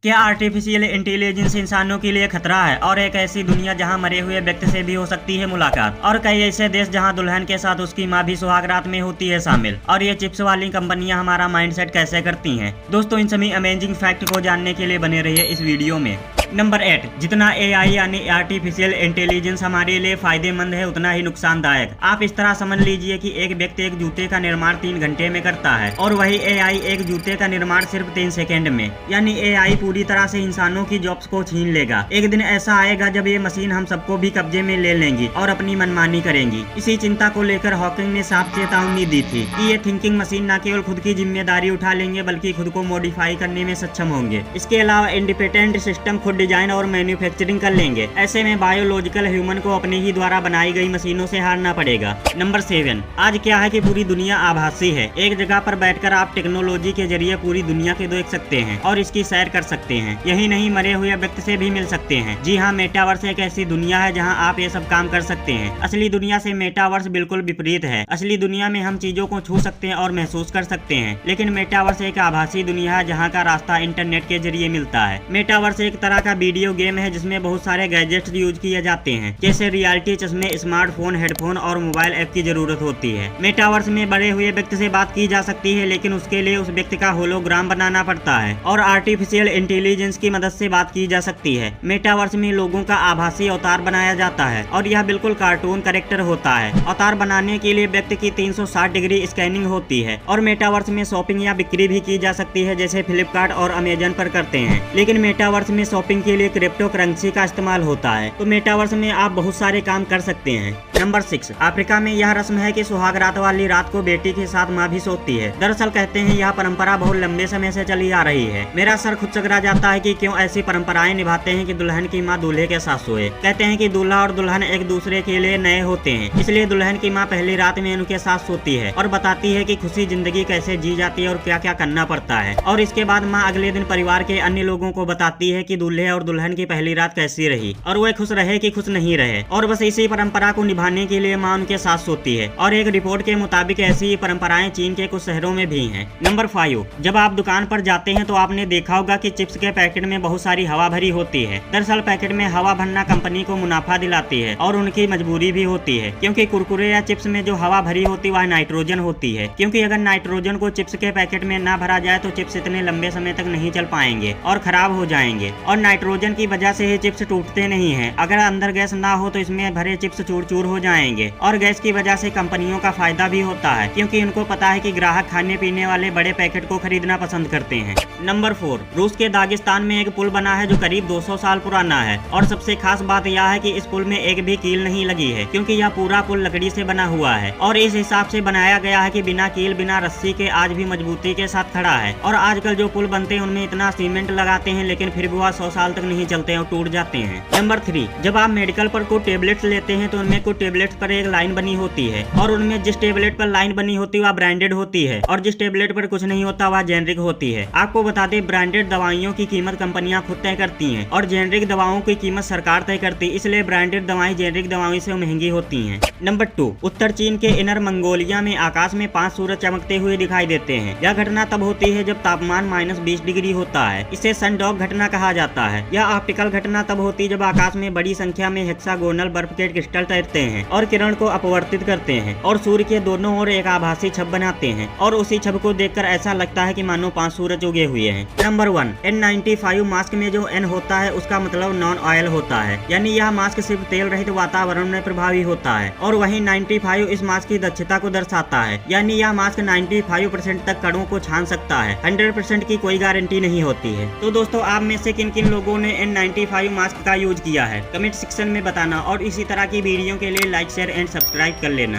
क्या artificial intelligence इंसानों के लिए खतरा है और एक ऐसी दुनिया जहां मरे हुए व्यक्ति से भी हो सकती है मुलाकात, और कई ऐसे देश जहां दुल्हन के साथ उसकी मां भी सुहागरात में होती है शामिल, और ये चिप्स वाली कंपनियां हमारा माइंडसेट कैसे करती हैं। दोस्तों, इन सभी अमेजिंग फैक्ट को जानने के लिए बने रहिए इस वीडियो में। नंबर 8, जितना AI यानी आर्टिफिशियल इंटेलिजेंस हमारे लिए फायदेमंद है उतना ही नुकसानदायक। आप इस तरह समझ लीजिए कि एक व्यक्ति एक जूते का निर्माण 3 घंटे में करता है और वही AI एक जूते का निर्माण सिर्फ 3 सेकेंड में। यानी AI पूरी तरह से इंसानों की जॉब्स को छीन लेगा। एक दिन ऐसा आएगा जब ये मशीन हम सबको भी कब्जे में ले लेंगी और अपनी मनमानी करेंगी। इसी चिंता को लेकर हॉकिंग ने साफ चेतावनी दी थी कि ये थिंकिंग मशीन न केवल खुद की जिम्मेदारी उठा लेंगे बल्कि खुद को मॉडिफाई करने में सक्षम होंगे। इसके अलावा इंडिपेंडेंट सिस्टम खुद डिजाइन और मैन्युफैक्चरिंग कर लेंगे। ऐसे में बायोलॉजिकल ह्यूमन को अपने ही द्वारा बनाई गई मशीनों से हारना पड़ेगा। नंबर 7, आज क्या है कि पूरी दुनिया आभासी है। एक जगह पर बैठकर आप टेक्नोलॉजी के जरिए पूरी दुनिया के देख सकते हैं और इसकी सैर कर सकते हैं। यही नहीं, मरे हुए व्यक्ति से भी मिल सकते हैं। जी हाँ, मेटावर्स एक ऐसी दुनिया है जहाँ आप ये सब काम कर सकते हैं। असली दुनिया से मेटावर्स बिल्कुल विपरीत है। असली दुनिया में हम चीजों को छू सकते हैं और महसूस कर सकते हैं, लेकिन मेटावर्स एक आभासी दुनिया है जहाँ का रास्ता इंटरनेट के जरिए मिलता है। मेटावर्स एक तरह का वीडियो गेम है जिसमें बहुत सारे गैजेट्स यूज किए जाते हैं, जैसे रियलिटी चश्मे, स्मार्टफोन, हेडफोन और मोबाइल ऐप की जरूरत होती है। मेटावर्स में बड़े हुए व्यक्ति से बात की जा सकती है, लेकिन उसके लिए उस व्यक्ति का होलोग्राम बनाना पड़ता है और आर्टिफिशियल इंटेलिजेंस की मदद से बात की जा सकती है। मेटावर्स में लोगों का आभासी अवतार बनाया जाता है और यह बिल्कुल कार्टून कैरेक्टर होता है। अवतार बनाने के लिए व्यक्ति की 360 डिग्री स्कैनिंग होती है और मेटावर्स में शॉपिंग या बिक्री भी की जा सकती है, जैसे फ्लिपकार्ट और अमेजन पर करते हैं। लेकिन मेटावर्स में शॉपिंग के लिए क्रिप्टो करेंसी का इस्तेमाल होता है, तो मेटावर्स में आप बहुत सारे काम कर सकते हैं। नंबर 6, अफ्रीका में यह रस्म है कि सुहागरात वाली रात को बेटी के साथ माँ भी सोती है। दरअसल कहते हैं यह परंपरा बहुत लंबे समय से चली आ रही है। मेरा सर खुद चकरा जाता है कि क्यों ऐसी परंपराएं निभाते हैं कि दुल्हन की माँ दूल्हे के साथ सोए। कहते हैं कि दूल्हा और दुल्हन एक दूसरे के लिए नए होते हैं, इसलिए दुल्हन की माँ पहली रात में उनके साथ सोती है और बताती है कि खुशी जिंदगी कैसे जी जाती है और क्या क्या करना पड़ता है। और इसके बाद माँ अगले दिन परिवार के अन्य लोगों को बताती है कि दूल्हे और दुल्हन की पहली रात कैसी रही और वे खुश रहे कि खुश नहीं रहे। और बस इसी परंपरा को निभाने के लिए माँ उनके साथ सोती है। और एक रिपोर्ट के मुताबिक ऐसी ही परंपराएं चीन के कुछ शहरों में भी हैं। नंबर 5, जब आप दुकान पर जाते हैं तो आपने देखा होगा कि चिप्स के पैकेट में बहुत सारी हवा भरी होती है। दरअसल पैकेट में हवा भरना कंपनी को मुनाफा दिलाती है और उनकी मजबूरी भी होती है, क्योंकि कुरकुरे या चिप्स में जो हवा भरी होती है वह नाइट्रोजन होती है। क्योंकि अगर नाइट्रोजन को चिप्स के पैकेट में ना भरा जाए तो चिप्स इतने लंबे समय तक नहीं चल पाएंगे और खराब हो जाएंगे। और नाइट्रोजन की वजह से ही चिप्स टूटते नहीं है। अगर अंदर गैस ना हो तो इसमें भरे चिप्स चूर चूर हो जाएंगे। और गैस की वजह से कंपनियों का फायदा भी होता है, क्योंकि उनको पता है कि ग्राहक खाने पीने वाले बड़े पैकेट को खरीदना पसंद करते हैं। नंबर 4, रूस के दागिस्तान में एक पुल बना है जो करीब 200 साल पुराना है। और सबसे खास बात यह है कि इस पुल में एक भी कील नहीं लगी है, क्योंकि यह पूरा पुल लकड़ी से बना हुआ है और इस हिसाब से बनाया गया है कि बिना कील बिना रस्सी के आज भी मजबूती के साथ खड़ा है। और आजकल जो पुल बनते हैं उनमें इतना सीमेंट लगाते हैं, लेकिन फिर भी वह 100 साल तक नहीं चलते और टूट जाते हैं। नंबर 3, जब आप मेडिकल पर कुछ टेबलेट्स लेते हैं तो उनमें कुछ टेबलेट्स पर एक लाइन बनी होती है और उनमें जिस टेबलेट पर लाइन बनी होती है वह ब्रांडेड होती है और जिस टेबलेट पर कुछ नहीं होता वह जेनरिक होती है। आपको बता दें, ब्रांडेड दवाइयों की कीमत कंपनियां खुद तय करती हैं और जेनरिक दवाओं की कीमत सरकार तय करती है, इसलिए ब्रांडेड दवाएं जेनरिक दवाओं से महंगी होती हैं। नंबर 2, उत्तर चीन के इनर मंगोलिया में आकाश में 5 सूरज चमकते हुए दिखाई देते हैं। यह घटना तब होती है जब तापमान -20 डिग्री होता है। इसे सनडॉग घटना कहा जाता है। यह ऑप्टिकल घटना तब होती है जब आकाश में बड़ी संख्या में हेक्सागोनल बर्फ के क्रिस्टल तैरते हैं और किरण को अपवर्तित करते हैं और सूर्य के दोनों ओर एक आभासी छब बनाते हैं और उसी छब को देखकर ऐसा लगता है कि मानो 5 सूरज उगे हुए हैं। नंबर 1, N95 मास्क में जो N होता है उसका मतलब नॉन ऑयल होता है, यानी यह मास्क सिर्फ तेल रहित वातावरण में प्रभावी होता है। और वहीं 95 इस मास्क की दक्षता को दर्शाता है, यानी यह मास्क 95% तक कणों को छान सकता है। 100% की कोई गारंटी नहीं होती है। तो दोस्तों, आप में से किन किन लोगों ने N95 मास्क का यूज किया है कमेंट सेक्शन में बताना और इसी तरह की वीडियो के लिए लाइक, शेयर एंड सब्सक्राइब कर लेना।